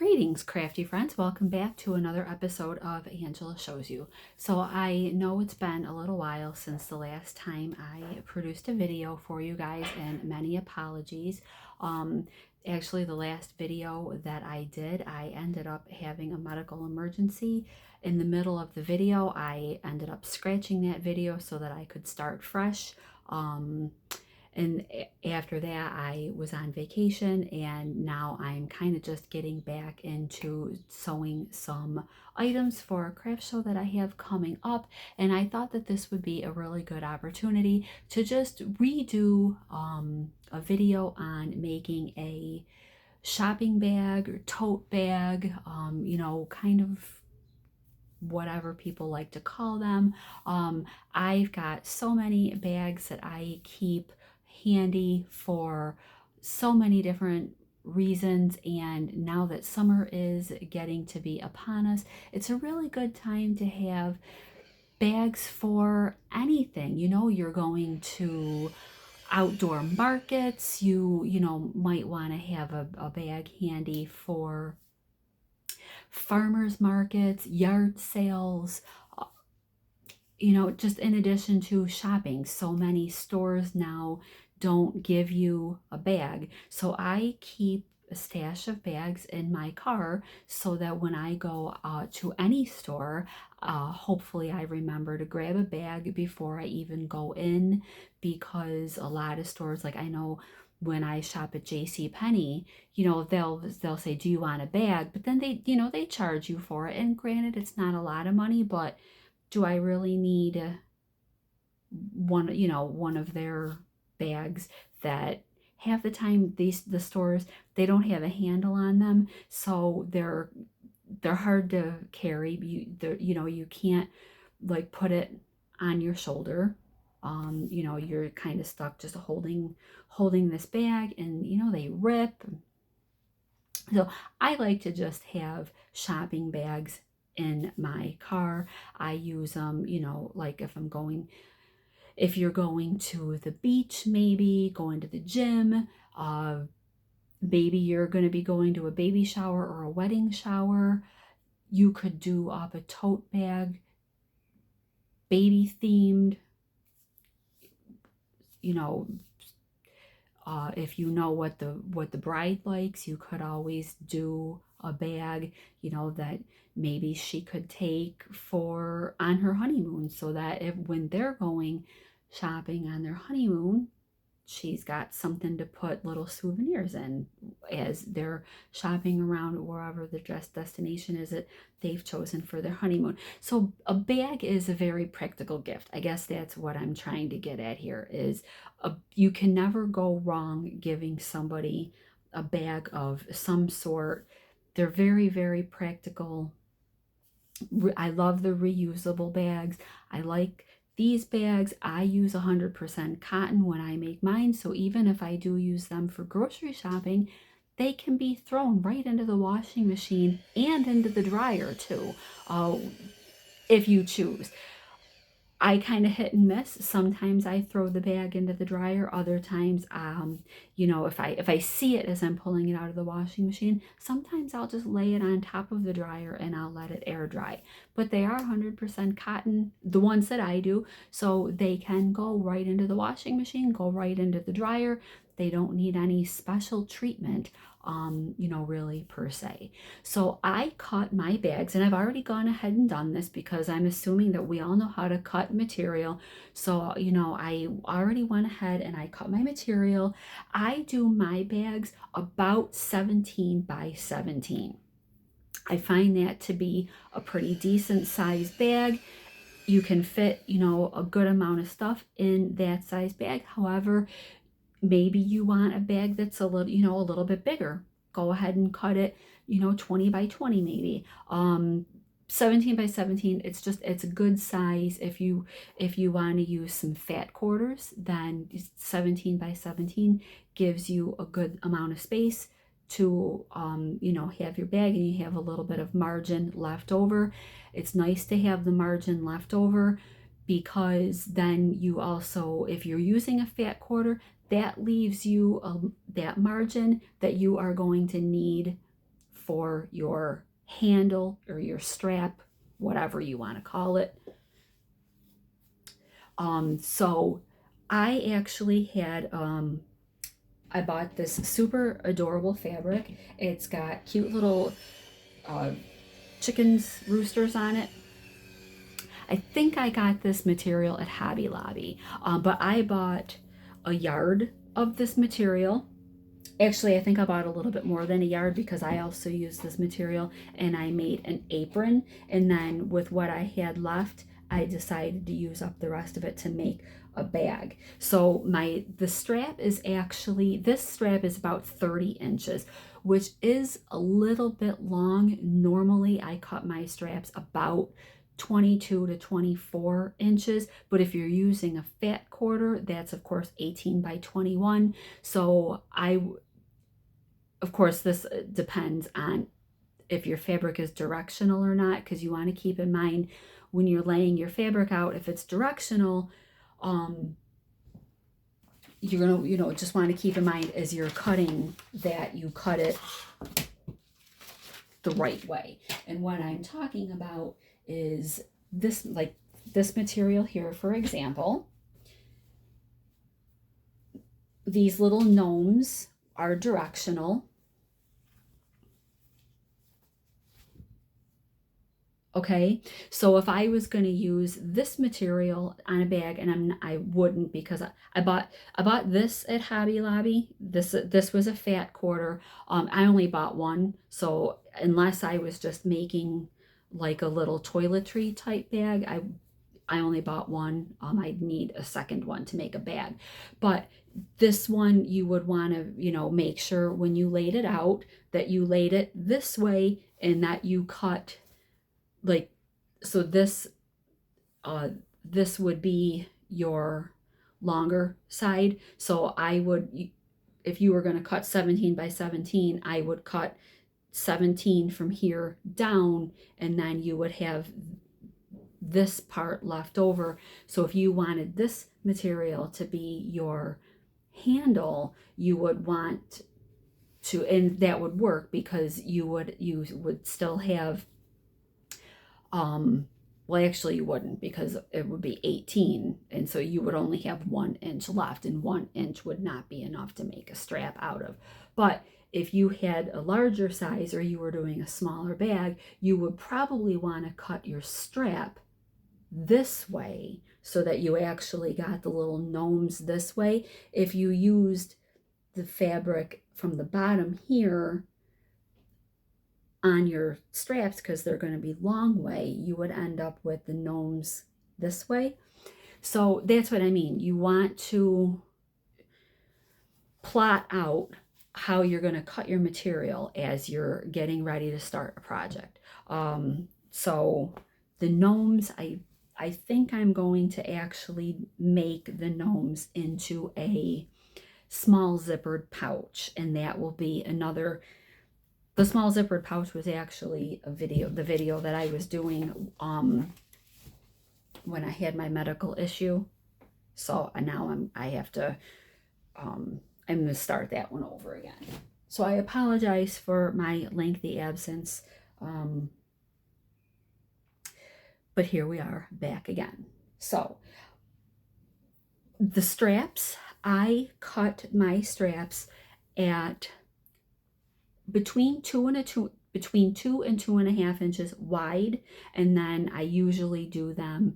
Greetings, crafty friends. Welcome back to another episode of Angela Shows You. So I know it's been a little while since the last time I produced a video for you guys, and many apologies. Actually, the last video that I did, I ended up having a medical emergency. In the middle of the video, I ended up scratching that video so that I could start fresh. And after that, I was on vacation, and now I'm kind of just getting back into sewing some items for a craft show that I have coming up. And I thought that this would be a really good opportunity to just redo a video on making a shopping bag or tote bag, kind of whatever people like to call them. I've got so many bags that I keep handy for so many different reasons, and now that summer is getting to be upon us, it's a really good time to have bags for anything. You're going to outdoor markets, you might want to have a bag handy for farmers markets, yard sales, just in addition to shopping. So many stores now don't give you a bag. So I keep a stash of bags in my car so that when I go to any store, hopefully I remember to grab a bag before I even go in, because a lot of stores, like I know when I shop at J.C. Penney, they'll say, "Do you want a bag?" But then they charge you for it. And granted, it's not a lot of money, but do I really need one of their bags that half the time the stores, they don't have a handle on them, so they're hard to carry. You can't like put it on your shoulder. You're kind of stuck just holding this bag, and they rip. So I like to just have shopping bags in my car. I use them, like if you're going to the beach, maybe going to the gym, maybe you're going to be going to a baby shower or a wedding shower, you could do up a tote bag, baby themed, if you know what the bride likes, you could always do a bag, that maybe she could take for on her honeymoon, so that when they're going shopping on their honeymoon, she's got something to put little souvenirs in as they're shopping around wherever the destination is that they've chosen for their honeymoon. So a bag is a very practical gift. I guess that's what I'm trying to get at here, is you can never go wrong giving somebody a bag of some sort. They're very, very practical. I love the reusable bags. I like these bags. I use 100% cotton when I make mine, so even if I do use them for grocery shopping, they can be thrown right into the washing machine and into the dryer too, if you choose. I kind of hit and miss. Sometimes I throw the bag into the dryer. Other times, if I see it as I'm pulling it out of the washing machine, sometimes I'll just lay it on top of the dryer and I'll let it air dry. But they are 100% cotton, the ones that I do, so they can go right into the washing machine, go right into the dryer. They don't need any special treatment, really per se. So I cut my bags, and I've already gone ahead and done this because I'm assuming that we all know how to cut material. So, I already went ahead and I cut my material. I do my bags about 17 by 17. I find that to be a pretty decent sized bag. You can fit, a good amount of stuff in that size bag. However, maybe you want a bag that's a little bit bigger. Go ahead and cut it, 20 by 20 maybe. 17 by 17, it's a good size. If you want to use some fat quarters, then 17 by 17 gives you a good amount of space to have your bag, and you have a little bit of margin left over. It's nice to have the margin left over, because then you also, if you're using a fat quarter, that leaves you that margin that you are going to need for your handle or your strap, whatever you want to call it. So I actually had, I bought this super adorable fabric. It's got cute little chickens, roosters on it. I think I got this material at Hobby Lobby, but I bought a yard of this material. Actually, I think I bought a little bit more than a yard because I also used this material and I made an apron. And then with what I had left, I decided to use up the rest of it to make a bag. So this strap is about 30 inches, which is a little bit long. Normally I cut my straps about 22 to 24 inches, but if you're using a fat quarter, that's of course 18 by 21. So of course, this depends on if your fabric is directional or not, because you want to keep in mind when you're laying your fabric out, if it's directional, you're gonna, just want to keep in mind as you're cutting that you cut it the right way. And what I'm talking about is this, like this material here, for example. These little gnomes are directional. Okay, so if I was going to use this material on a bag, and I wouldn't, because I bought this at Hobby Lobby. This was a fat quarter. I only bought one, so unless I was just making like a little toiletry type bag, I only bought one. I'd need a second one to make a bag. But this one, you would want to, make sure when you laid it out that you laid it this way and that you cut like, so this would be your longer side. So if you were going to cut 17 by 17, I would cut 17 from here down, and then you would have this part left over. So if you wanted this material to be your handle, you would want to, and that would work because you would still have, well, actually you wouldn't, because it would be 18, and so you would only have 1 inch left, and 1 inch would not be enough to make a strap out of. But if you had a larger size or you were doing a smaller bag, you would probably want to cut your strap this way so that you actually got the little gnomes this way. If you used the fabric from the bottom here on your straps, because they're going to be long way, you would end up with the gnomes this way. So that's what I mean. You want to plot out how you're going to cut your material as you're getting ready to start a project. So the gnomes, I think I'm going to actually make the gnomes into a small zippered pouch, and that will be another. The small zippered pouch was actually the video that I was doing when I had my medical issue. So now I'm going to start that one over again. So I apologize for my lengthy absence, but here we are back again. So the straps, I cut my straps at between 2 and 2.5 inches wide, and then I usually do them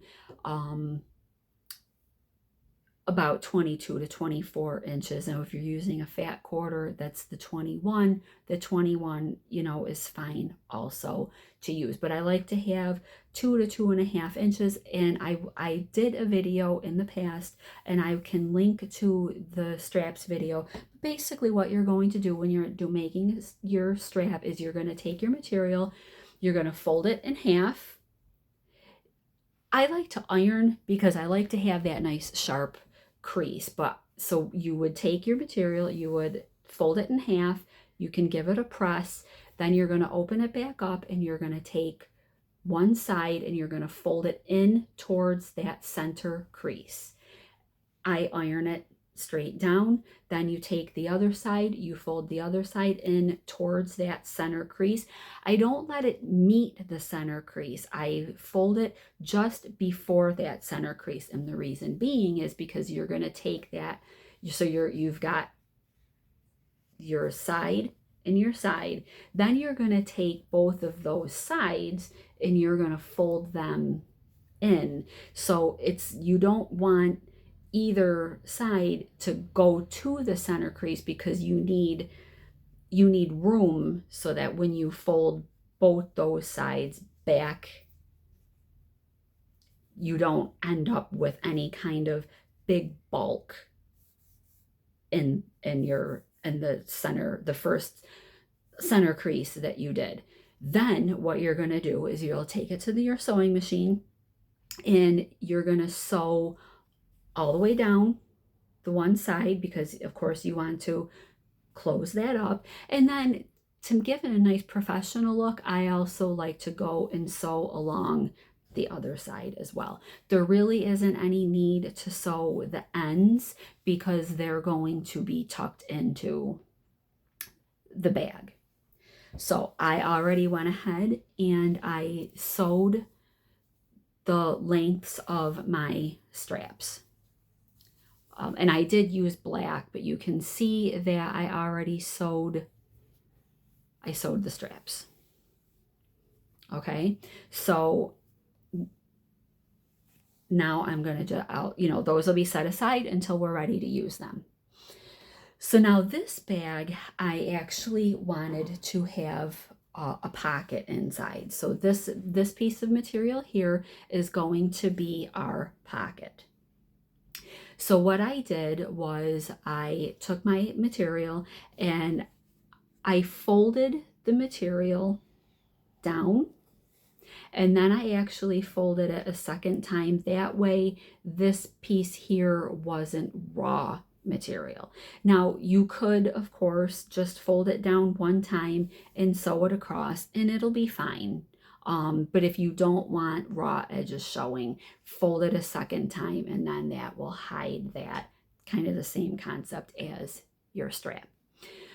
about 22 to 24 inches. And if you're using a fat quarter, that's the 21. The 21, is fine also to use. But I like to have 2 to 2.5 inches. And I did a video in the past, and I can link to the straps video. Basically, what you're going to do when you're making your strap is you're going to take your material, you're going to fold it in half. I like to iron because I like to have that nice sharp crease. But so you would take your material, you would fold it in half, you can give it a press, then you're going to open it back up, and you're going to take one side and you're going to fold it in towards that center crease. I iron it straight down. Then you take the other side, you fold the other side in towards that center crease. I don't let it meet the center crease. I fold it just before that center crease. And the reason being is because you're going to take that, so you've got your side and your side. Then you're going to take both of those sides and you're going to fold them in. So you don't want either side to go to the center crease, because you need room so that when you fold both those sides back, you don't end up with any kind of big bulk in the center, the first center crease that you did. Then what you're going to do is you'll take it to your sewing machine and you're going to sew all the way down the one side, because of course you want to close that up. And then to give it a nice professional look, I also like to go and sew along the other side as well. There really isn't any need to sew the ends because they're going to be tucked into the bag. So I already went ahead and I sewed the lengths of my straps. And I did use black, but you can see that I already sewed the straps. Okay, so now I'm going to just, those will be set aside until we're ready to use them. So now this bag, I actually wanted to have a pocket inside. So this piece of material here is going to be our pocket. So what I did was I took my material and I folded the material down, and then I actually folded it a second time. That way this piece here wasn't raw material. Now you could, of course, just fold it down one time and sew it across and it'll be fine. But if you don't want raw edges showing, fold it a second time and then that will hide that. Kind of the same concept as your strap.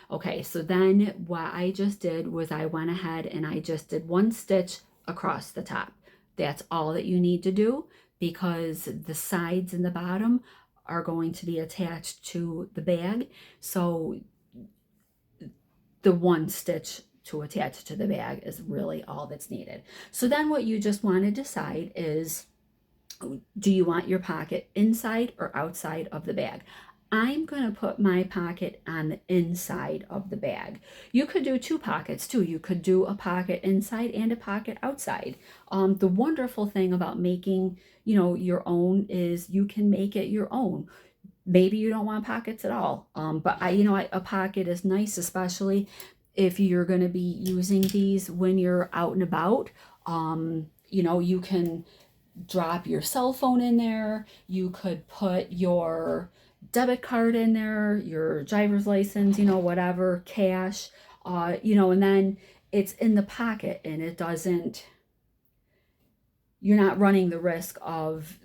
Okay, so then what I just did was I went ahead and I just did one stitch across the top. That's all that you need to do, because the sides and the bottom are going to be attached to the bag. So the one stitch to attach to the bag is really all that's needed. So then what you just want to decide is, do you want your pocket inside or outside of the bag? I'm going to put my pocket on the inside of the bag. You could do two pockets too. You could do a pocket inside and a pocket outside. The wonderful thing about making, your own is you can make it your own. Maybe you don't want pockets at all. But a pocket is nice, especially if you're going to be using these when you're out and about. You can drop your cell phone in there. You could put your debit card in there, your driver's license, whatever, cash, and then it's in the pocket and you're not running the risk of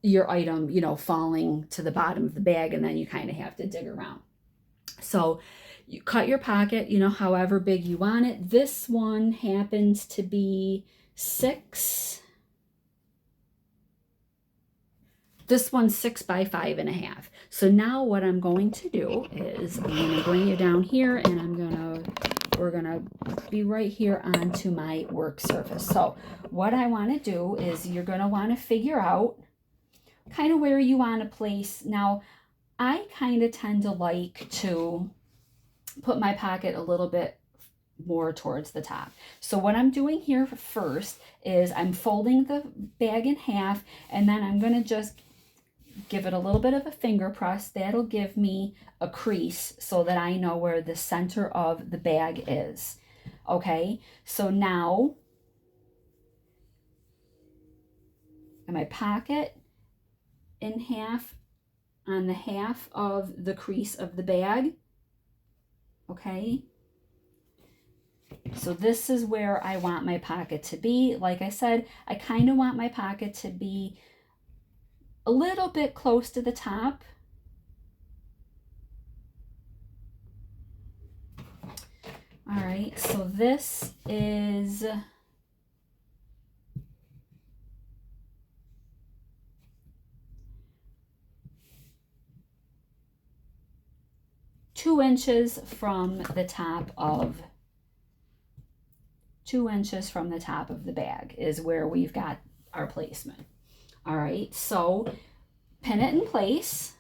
your item, falling to the bottom of the bag and then you kind of have to dig around. So you cut your pocket, however big you want it. This one happens to be 6. This one's 6 by 5.5. So now what I'm going to do is I'm going to bring you down here and we're going to be right here onto my work surface. So what I want to do is you're going to want to figure out kind of where you want to place. Now, I kind of tend to like to put my pocket a little bit more towards the top. So what I'm doing here first is I'm folding the bag in half, and then I'm going to just give it a little bit of a finger press. That'll give me a crease so that I know where the center of the bag is. Okay, so now my pocket in half on the half of the crease of the bag. Okay, so this is where I want my pocket to be. Like I said, I kind of want my pocket to be a little bit close to the top. All right, so this is 2 inches from the top of 2 inches from the top of the bag is where we've got our placement. All right, so pin it in place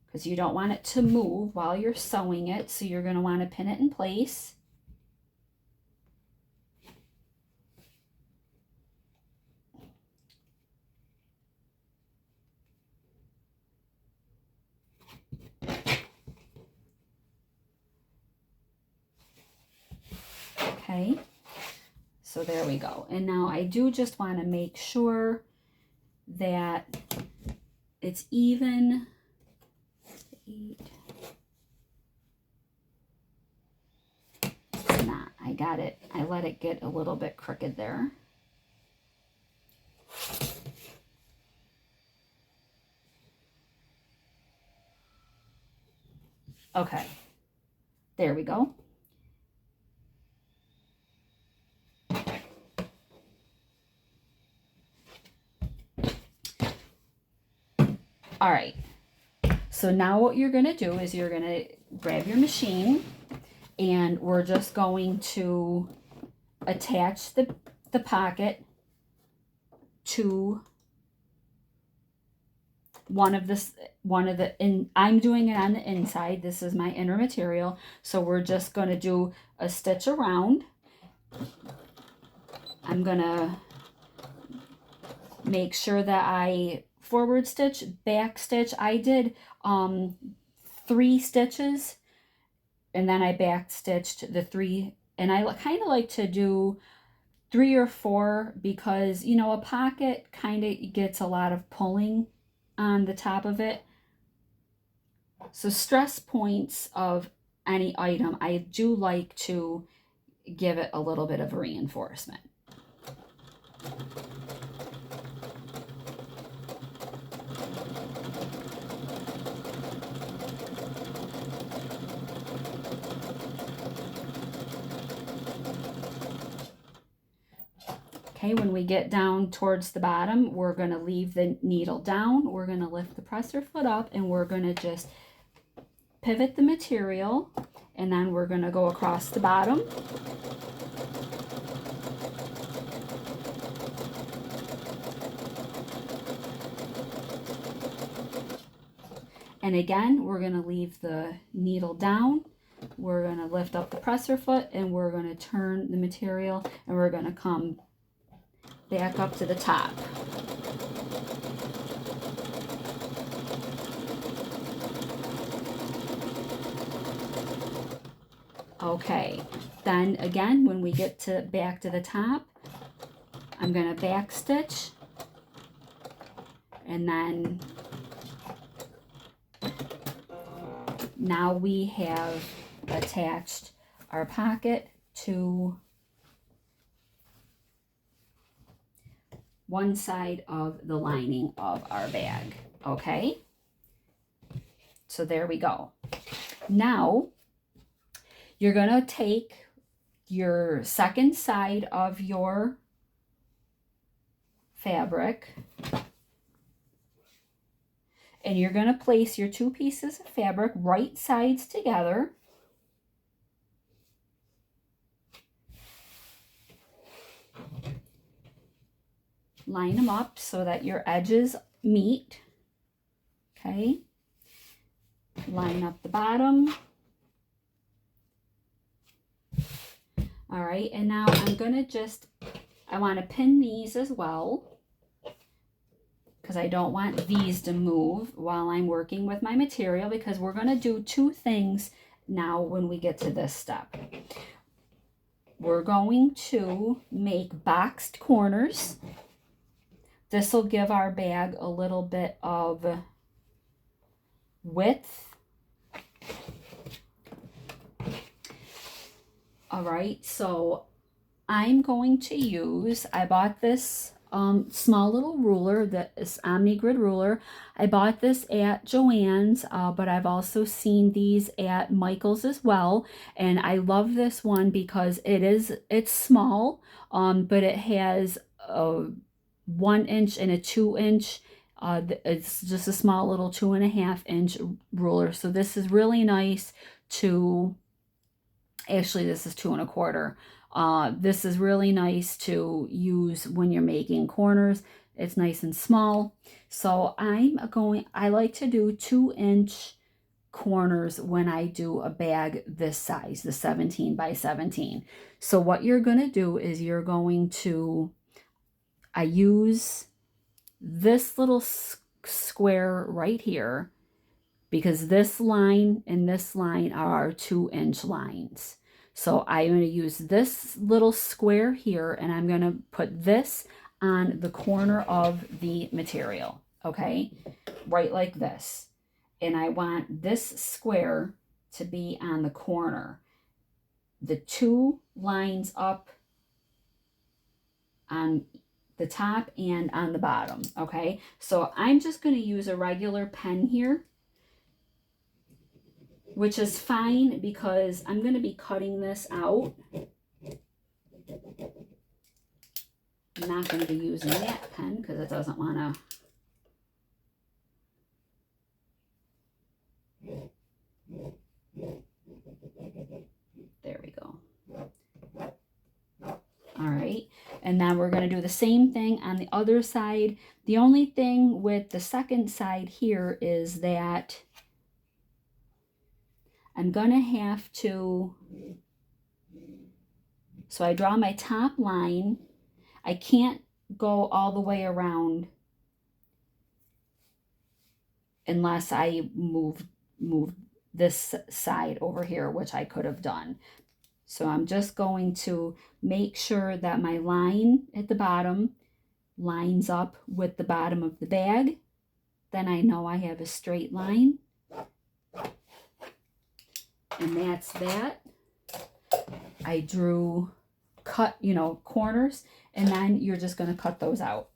because you don't want it to move while you're sewing it, so you're going to want to pin it in place. Okay, so there we go. And now I do just want to make sure that it's even. 8. It's not. I got it. I let it get a little bit crooked there. Okay, there we go. All right, so now what you're going to do is you're going to grab your machine and we're just going to attach the pocket to one of the, and I'm doing it on the inside. This is my inner material. So we're just going to do a stitch around. I'm going to make sure that I forward stitch, back stitch. I did 3 stitches and then I back stitched the 3, and I kind of like to do 3 or 4 because, you know, a pocket kind of gets a lot of pulling on the top of it. So stress points of any item, I do like to give it a little bit of a reinforcement. Okay, when we get down towards the bottom, we're going to leave the needle down. We're going to lift the presser foot up and we're going to just pivot the material, and then we're going to go across the bottom. And again, we're going to leave the needle down. We're going to lift up the presser foot and we're going to turn the material and we're going to come back up to the top. Okay, then again, when we get to back to the top, I'm going to back stitch, and then now we have attached our pocket to one side of the lining of our bag. Okay, so there we go. Now you're going to take your second side of your fabric and you're going to place your 2 pieces of fabric right sides together. Line them up so that your edges meet. Okay. Line up the bottom. All right, and now I'm going to I want to pin these as well because I don't want these to move while I'm working with my material, because we're going to do 2 things now when we get to this step. We're going to make boxed corners. This will give our bag a little bit of width. All right, so I'm going to use, I bought this small little ruler, this Omni Grid ruler. I bought this at Joann's, but I've also seen these at Michael's as well. And I love this one because it's small, but it has a 1 inch and a 2 inch. It's just a small little 2.5 inch ruler. So this is really nice to, actually this is 2.25. This is really nice to use when you're making corners. It's nice and small. So I like to do 2-inch corners when I do a bag this size, the 17 by 17. So what you're going to do is you're going to, I use this little square right here because this line and this line are our 2-inch lines. So I'm going to use this little square here and I'm going to put this on the corner of the material, okay? Right like this. And I want this square to be on the corner. The 2 lines up on the top and on the bottom, okay? So I'm just going to use a regular pen here, which is fine because I'm going to be cutting this out. I'm not going to be using that pen because it doesn't want to. There we go. All right, and now we're going to do the same thing on the other side. The only thing with the second side here is that I'm going to have to, so I draw my top line. I can't go all the way around unless I move this side over here, which I could have done. So I'm just going to make sure that my line at the bottom lines up with the bottom of the bag. Then I know I have a straight line. And that's that. I drew corners, and then you're just going to cut those out.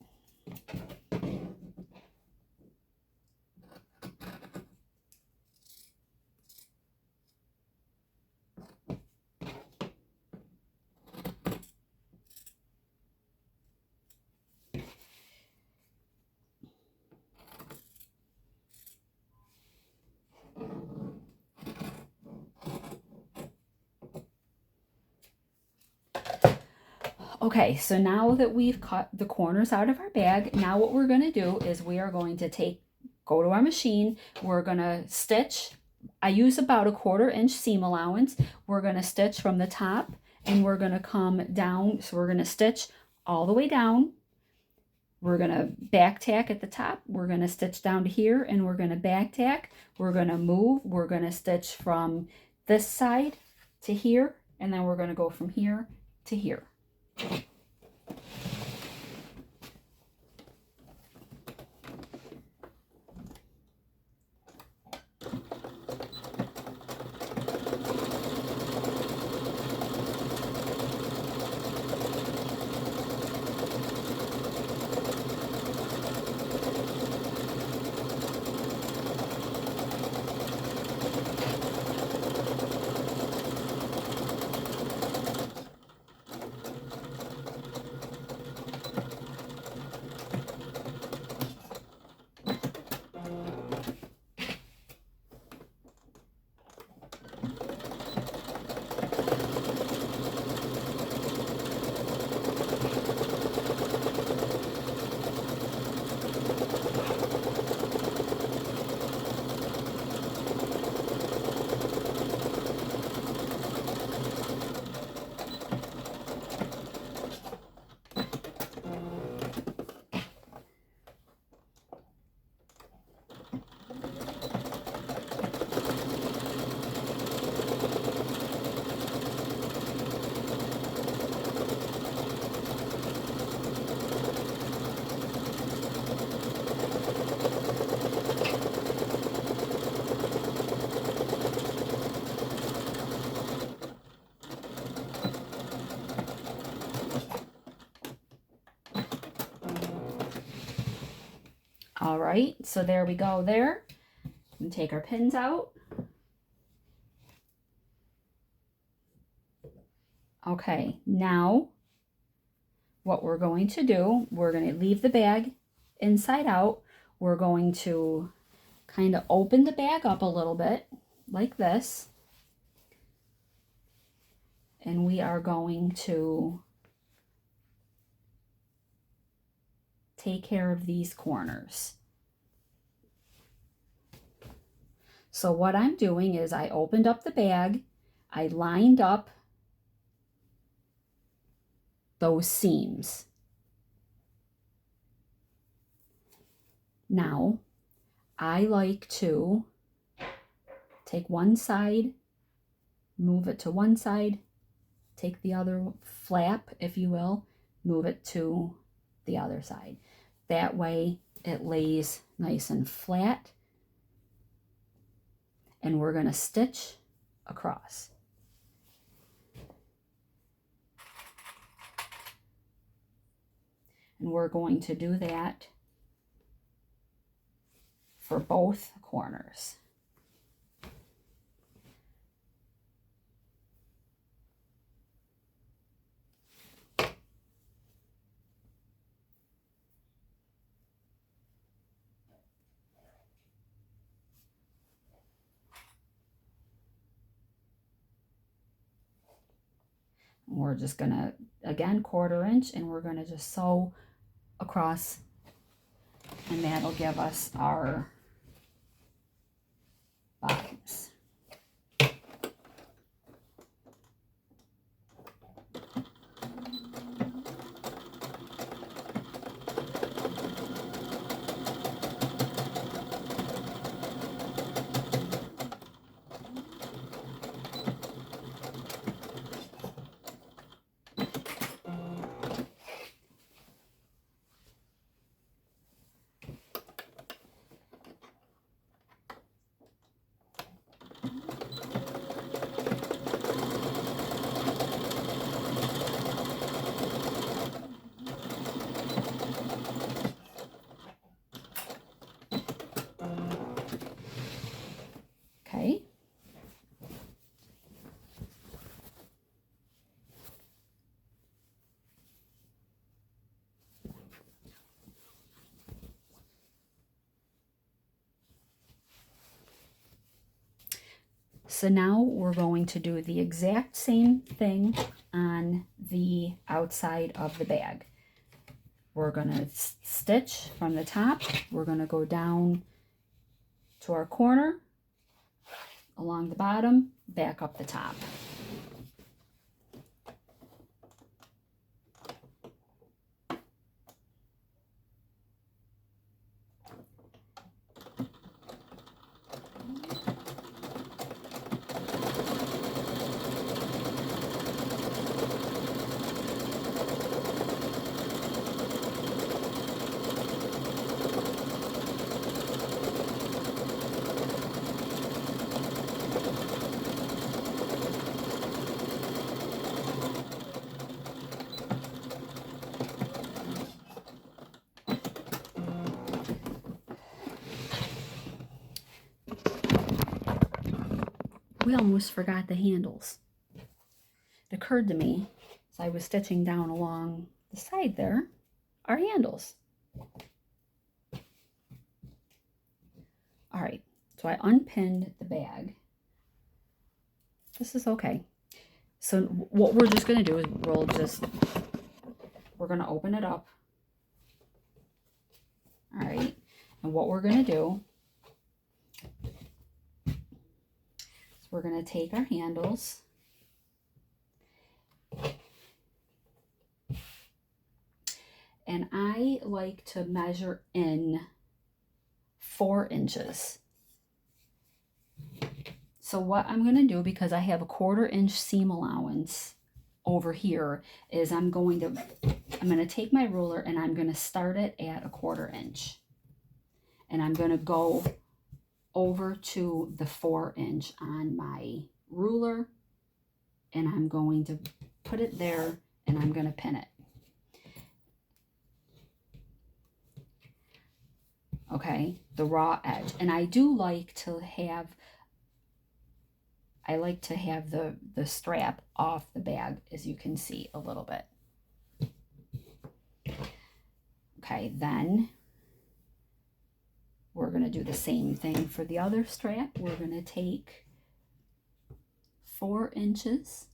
Okay, so now that we've cut the corners out of our bag, now what we're going to do is we are going to go to our machine. We're going to stitch. I use about a 1/4 inch seam allowance. We're going to stitch from the top and we're going to come down. So we're going to stitch all the way down. We're going to back tack at the top. We're going to stitch down to here and we're going to back tack. We're going to move. We're going to stitch from this side to here, and then we're going to go from here to here. All right, so there we go there. And take our pins out. Okay, now what we're going to do, we're going to leave the bag inside out. We're going to kind of open the bag up a little bit like this. And we are going to take care of these corners. So what I'm doing is I opened up the bag, I lined up those seams. Now, I like to take one side, move it to one side, take the other flap, if you will, move it to the other side. That way it lays nice and flat. And we're going to stitch across. And we're going to do that for both corners. We're just going to, again, 1/4 inch, and we're going to just sew across, and that'll give us our bottoms. Okay. So now we're going to do the exact same thing on the outside of the bag. We're going to stitch from the top. We're going to go down to our corner, along the bottom, back up the top. We almost forgot the handles. It occurred to me as I was stitching down along the side there, our handles. All right, so I unpinned the bag. This is okay. So what we're just going to do is we're going to open it up. All right, and what we're going to do is we're going to take our handles and I like to measure in 4 inches. So what I'm going to do, because I have a 1/4 inch seam allowance over here, is I'm going to take my ruler and I'm going to start it at a 1/4 inch. And I'm going to go over to the 4 inch on my ruler, and I'm going to put it there, and I'm going to pin it. okay, the raw edge. And I do like to have, the strap off the bag, as you can see a little bit. Okay, then we're going to do the same thing for the other strap. We're going to take 4 inches.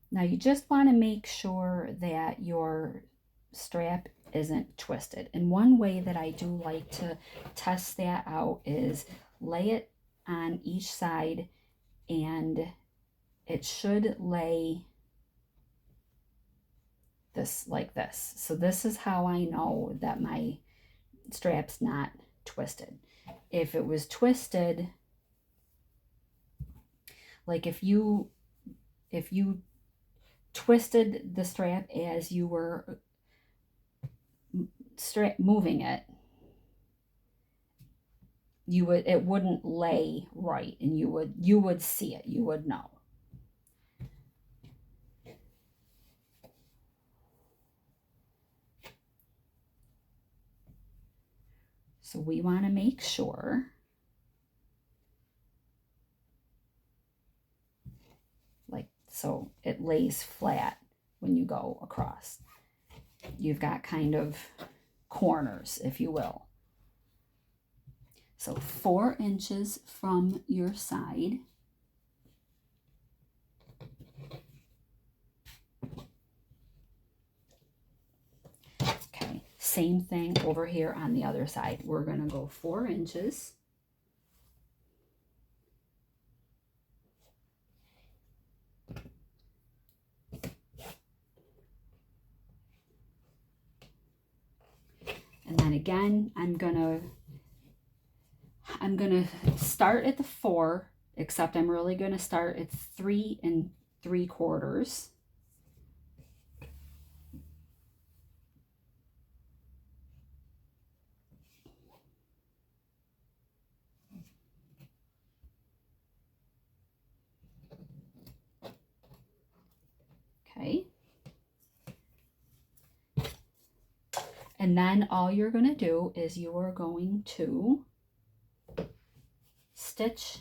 Now you just want to make sure that your strap isn't twisted. And one way that I do like to test that out is lay it on each side, and it should lay this like this. So this is how I know that my strap's not twisted. If it was twisted, like if you twisted the strap as you were moving it, it wouldn't lay right, and you would see it, you would know. So we want to make sure like so it lays flat when you go across. You've got kind of corners, if you will. So 4 inches from your side. Okay, same thing over here on the other side. We're going to go 4 inches. And then again, I'm gonna start at the 4, except I'm really gonna start at 3 3/4. Okay. And then all you're going to do is you are going to stitch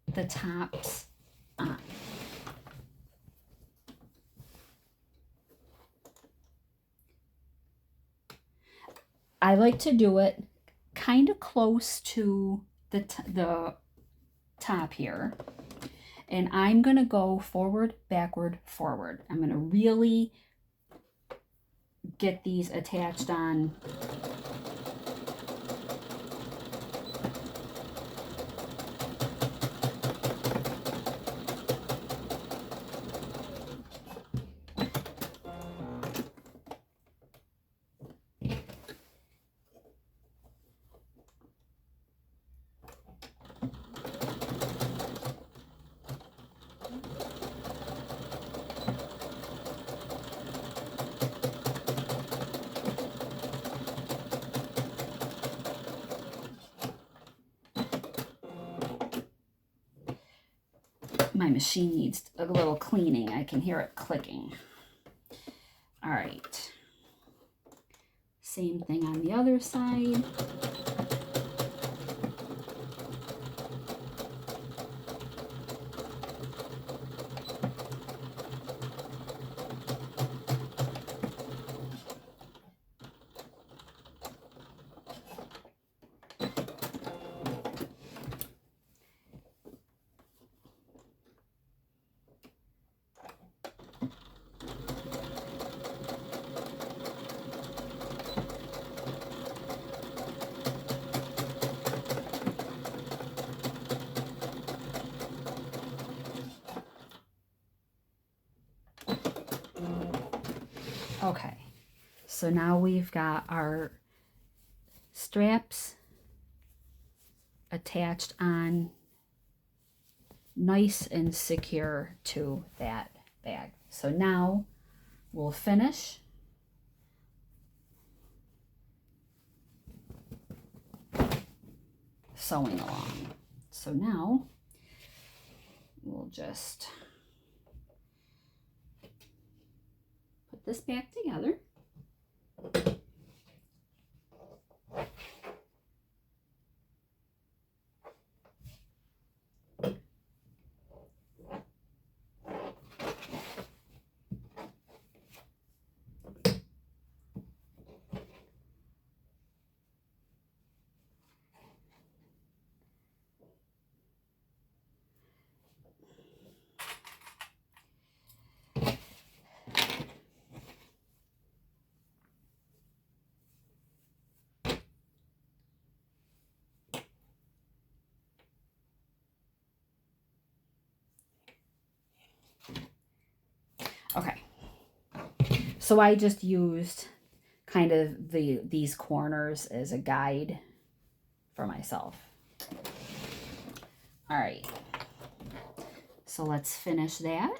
the tops on. I like to do it kind of close to the top here. And I'm going to go forward, backward, forward. I'm going to really get these attached on. My machine needs a little cleaning. I can hear it clicking. All right. Same thing on the other side. Okay, so now we've got our straps attached on nice and secure to that bag. So now we'll finish sewing along. So now we'll just put this back together. Okay, so I just used kind of these corners as a guide for myself. All right, so let's finish that.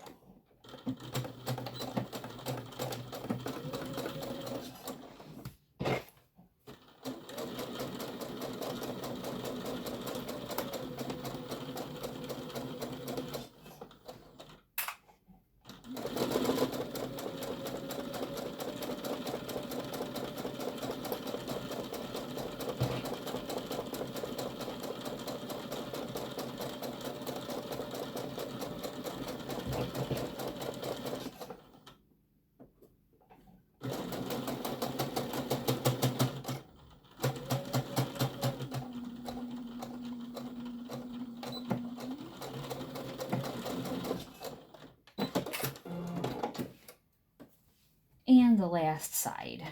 And the last side.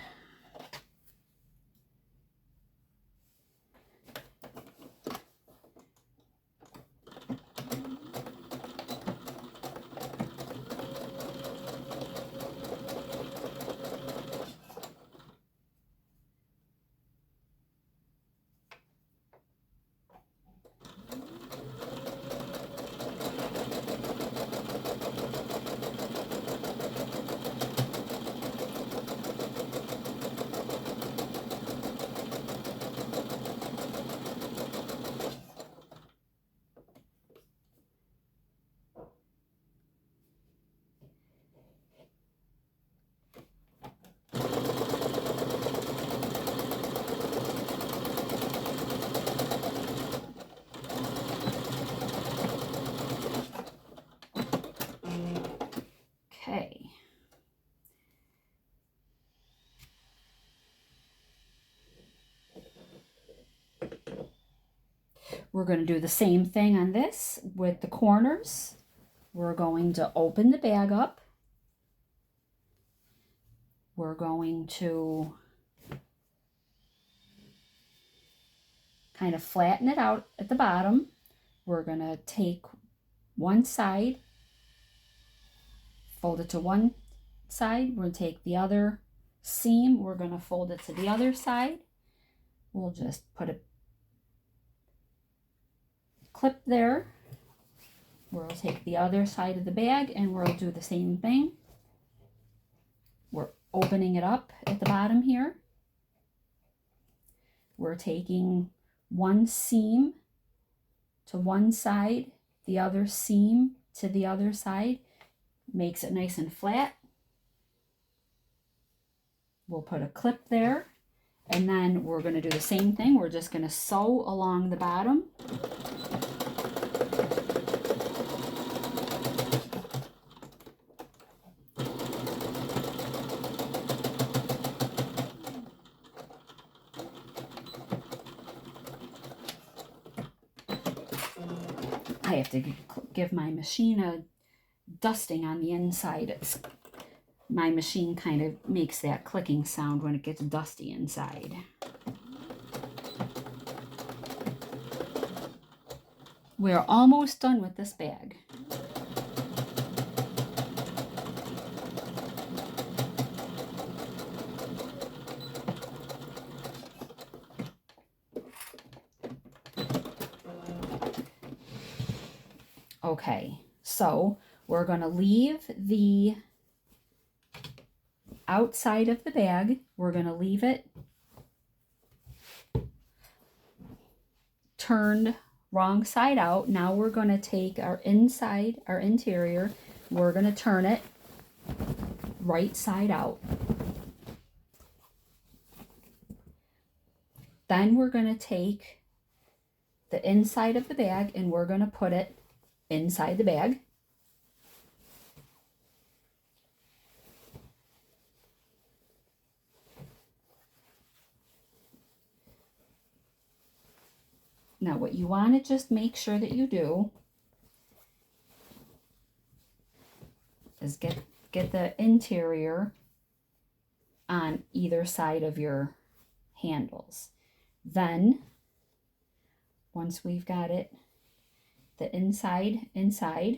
Okay. We're going to do the same thing on this with the corners. We're going to open the bag up. We're going to kind of flatten it out at the bottom. We're going to take one side, fold it to one side. We're going to take the other seam. We're going to fold it to the other side. We'll just put a clip there. We'll take the other side of the bag and we'll do the same thing. We're opening it up at the bottom here. We're taking one seam to one side, the other seam to the other side. Makes it nice and flat. We'll put a clip there, and then we're going to do the same thing. We're just going to sew along the bottom. I have to give my machine a dusting on the inside. My machine kind of makes that clicking sound when it gets dusty inside. We're almost done with this bag. Okay, so we're going to leave the outside of the bag. We're going to leave it turned wrong side out. Now we're going to take our inside, our interior, we're going to turn it right side out. Then we're going to take the inside of the bag and we're going to put it inside the bag. Now what you want to just make sure that you do is get the interior on either side of your handles. Then once we've got it the inside,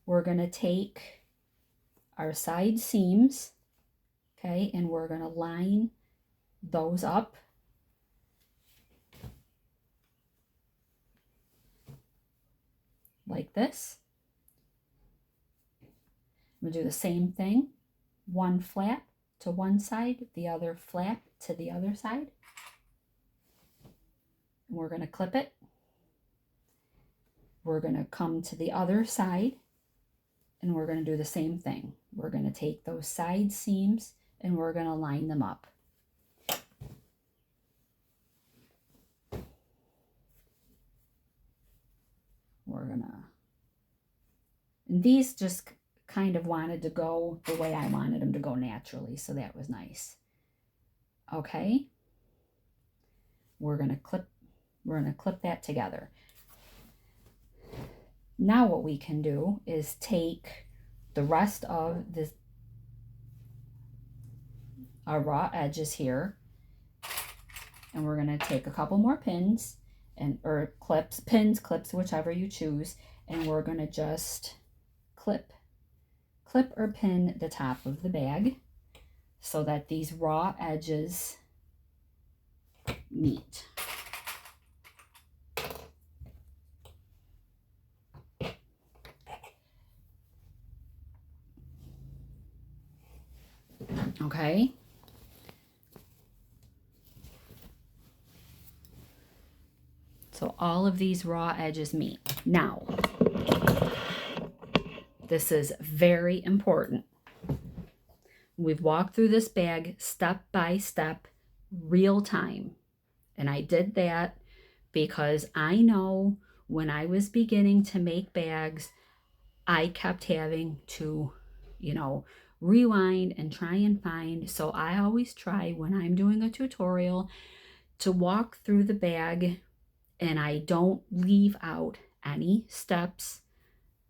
we're going to take our side seams, okay, and we're going to line those up. Like this. I'm going to do the same thing. One flap to one side, the other flap to the other side. And we're going to clip it. We're going to come to the other side and we're going to do the same thing. We're going to take those side seams and we're going to line them up. We're going to, and these just kind of wanted to go the way I wanted them to go naturally, so that was nice. Okay. We're going to clip that together. Now what we can do is take the rest of our raw edges here, and we're going to take a couple more pins or clips, whichever you choose, and we're going to just clip or pin the top of the bag so that these raw edges meet. Okay. So all of these raw edges meet. Now, this is very important. We've walked through this bag step by step, real time. And I did that because I know when I was beginning to make bags, I kept having to, rewind and try and find. So I always try when I'm doing a tutorial to walk through the bag and I don't leave out any steps.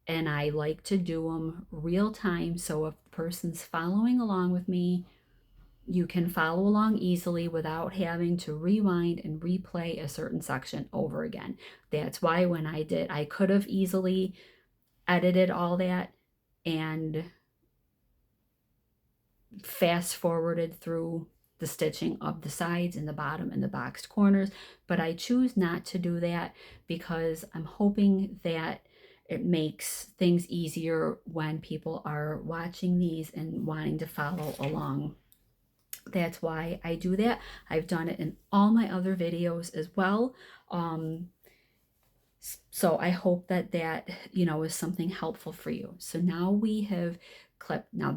And I like to do them real time. So if the person's following along with me, you can follow along easily without having to rewind and replay a certain section over again. That's why when I could have easily edited all that and fast forwarded through the stitching of the sides and the bottom and the boxed corners, but I choose not to do that because I'm hoping that it makes things easier when people are watching these and wanting to follow along. That's why I do that. I've done it in all my other videos as well. So I hope that is something helpful for you. So now we have clipped. Now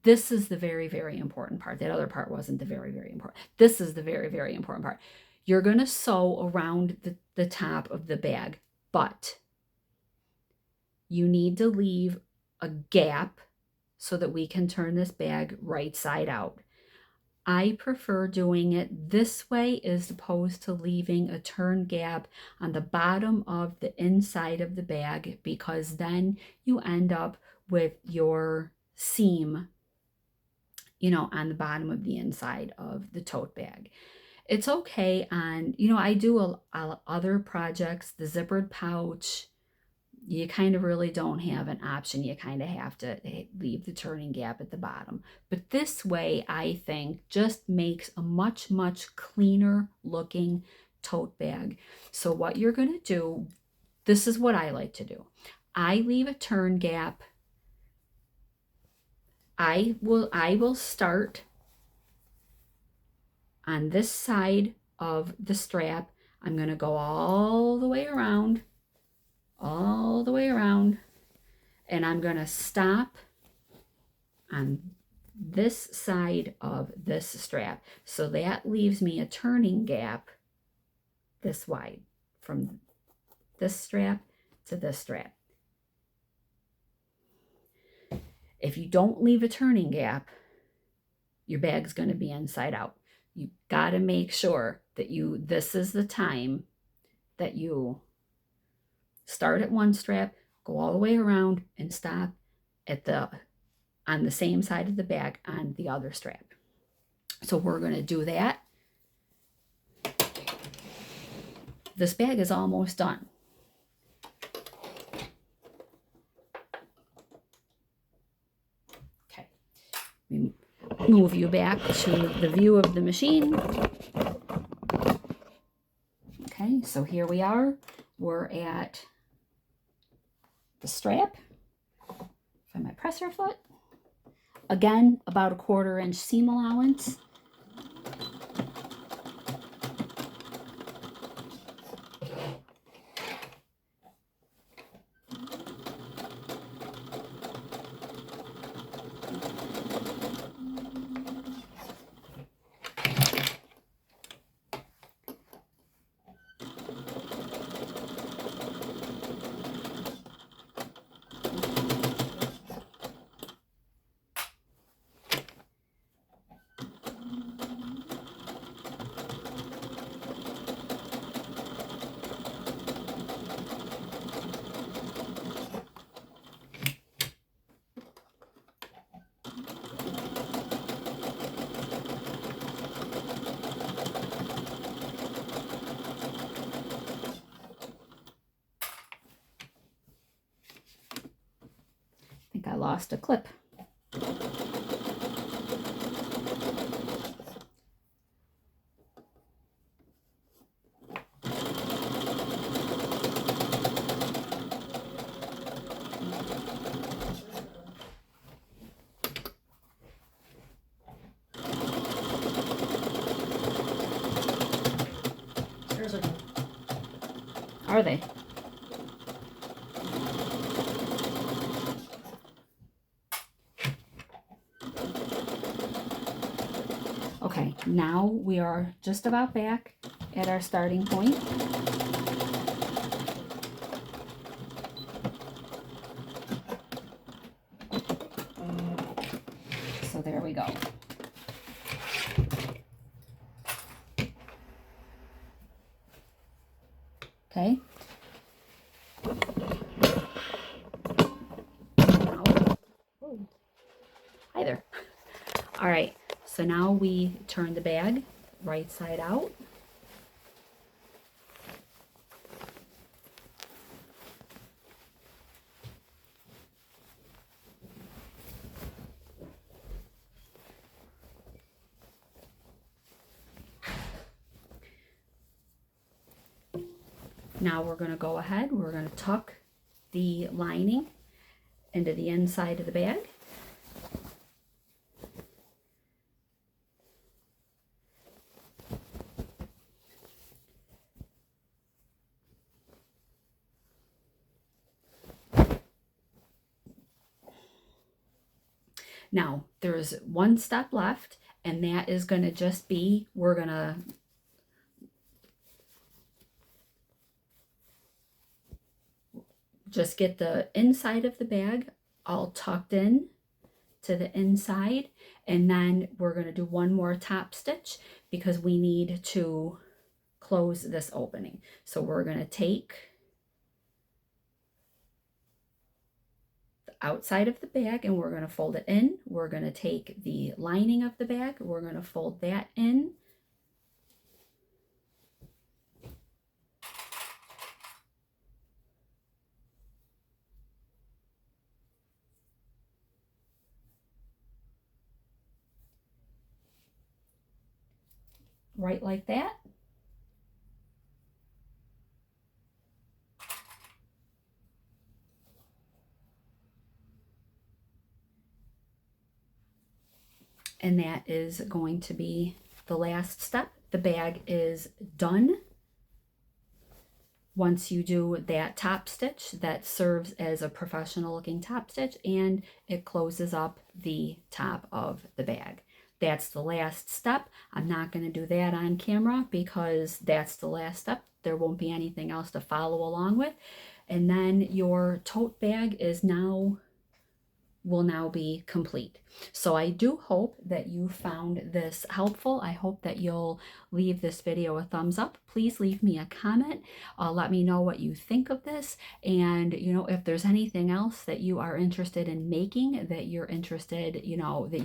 this is the very, very important part. That other part wasn't the very, very important. This is the very, very important part. You're going to sew around the top of the bag, but you need to leave a gap so that we can turn this bag right side out. I prefer doing it this way as opposed to leaving a turn gap on the bottom of the inside of the bag, because then you end up with your seam, on the bottom of the inside of the tote bag. It's okay on, I do other projects, the zippered pouch, you kind of really don't have an option. You kind of have to leave the turning gap at the bottom. But this way, I think, just makes a much, much cleaner looking tote bag. So what you're going to do, this is what I like to do. I leave a turn gap. I will start on this side of the strap. I'm going to go all the way around, and I'm going to stop on this side of this strap. So that leaves me a turning gap this wide from this strap to this strap. If you don't leave a turning gap, your bag's going to be inside out. You got to make sure that this is the time that you start at one strap, go all the way around, and stop on the same side of the bag on the other strap. So we're going to do that. This bag is almost done. Okay. We move you back to the view of the machine. Okay, so here we are. We're at the strap. Find my presser foot. Again, about a 1/4 inch seam allowance. I think I lost a clip. Are they? Okay, now we are just about back at our starting point. So there we go. Okay. Oh, hi there. All right, so now we turn the bag right side out. Now we're going to go ahead, we're going to tuck the lining into the inside of the bag. Now, there's one step left, and that is going to just be, we're going to just get the inside of the bag all tucked in to the inside, and then we're going to do one more top stitch because we need to close this opening. So we're going to take the outside of the bag and we're going to fold it in. We're going to take the lining of the bag, we're going to fold that in. Right like that. And that is going to be the last step. The bag is done. once you do that top stitch, that serves as a professional looking top stitch, and it closes up the top of the bag. That's the last step. I'm not going to do that on camera because that's the last step. There won't be anything else to follow along with. And then your tote bag will now be complete. So I do hope that you found this helpful. I hope that you'll leave this video a thumbs up. Please leave me a comment. Let me know what you think of this. And, if there's anything else that you are interested in making, that you're interested, that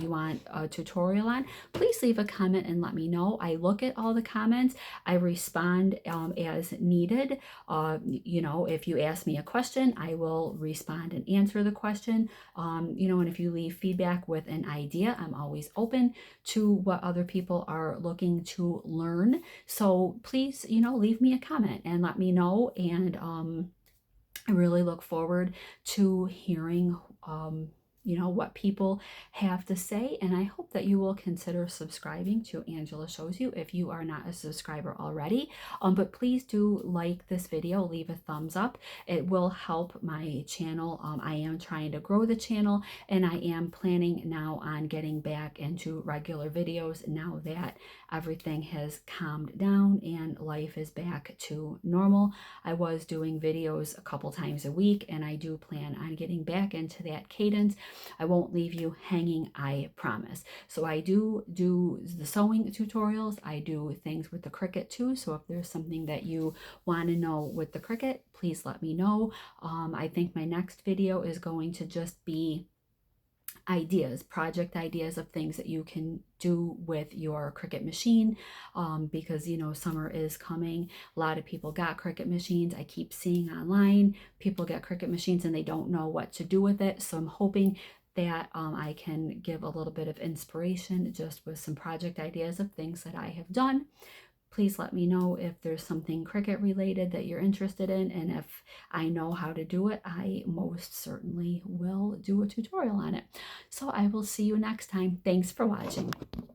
you want a tutorial on, please leave a comment and let me know. I look at all the comments. I respond as needed. If you ask me a question, I will respond and answer the question. And if you leave feedback with an idea, I'm always open to what other people are looking to learn. So please, leave me a comment and let me know. And I really look forward to hearing, what people have to say. And I hope that you will consider subscribing to Angela Shows You if you are not a subscriber already. But please do like this video, leave a thumbs up. It will help my channel. I am trying to grow the channel, and I am planning now on getting back into regular videos now that everything has calmed down and life is back to normal. I was doing videos a couple times a week, and I do plan on getting back into that cadence. I won't leave you hanging, I promise. So I do the sewing tutorials. I do things with the Cricut too. So if there's something that you want to know with the Cricut, please let me know. I think my next video is going to just be project ideas of things that you can do with your Cricut machine, because summer is coming. A lot of people got Cricut machines. I keep seeing online people get Cricut machines and they don't know what to do with it. So I'm hoping that I can give a little bit of inspiration just with some project ideas of things that I have done. Please let me know if there's something Cricut related that you're interested in, and if I know how to do it, I most certainly will do a tutorial on it. So I will see you next time. Thanks for watching.